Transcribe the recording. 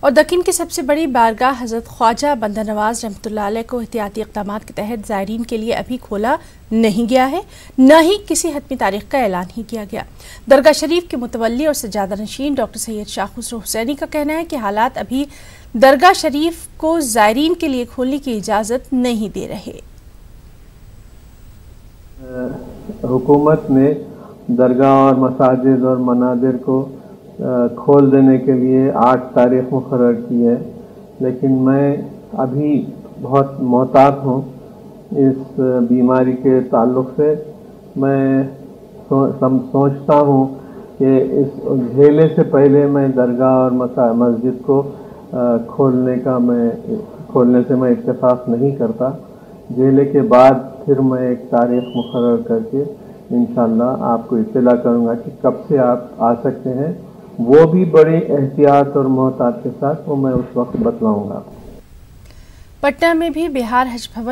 اور دکن کی سب سے بڑی بارگاہ حضرت خواجہ بندہ نواز رحمۃ اللہ علیہ کو احتیاطی اقدامات کے تحت زائرین کے لیے ابھی کھولا نہیں گیا ہے، نہ ہی کسی حتمی تاریخ کا اعلان ہی کیا گیا۔ درگاہ شریف کے متولی اور سجادہ نشین ڈاکٹر سید شاہ خسرو حسینی کا کہنا ہے کہ حالات ابھی درگاہ شریف کو زائرین کے لیے کھولنے کی اجازت نہیں دے رہے۔ حکومت نے درگاہ اور مساجد اور منادر کو کھول دینے کے لیے 8 تاریخ مقرر کی ہے، لیکن میں ابھی بہت محتاط ہوں اس بیماری کے تعلق سے۔ میں سوچتا ہوں کہ اس جھیلے سے پہلے میں درگاہ اور مسجد کو کھولنے سے میں اتفاق نہیں کرتا۔ جھیلے کے بعد پھر میں ایک تاریخ مقرر کر کے انشاءاللہ آپ کو اطلاع کروں گا کہ کب سے آپ آ سکتے ہیں، وہ بھی بڑے احتیاط اور محتاط کے ساتھ، وہ میں اس وقت بتلاؤں گا۔ پٹنہ میں بھی بہار حج بھون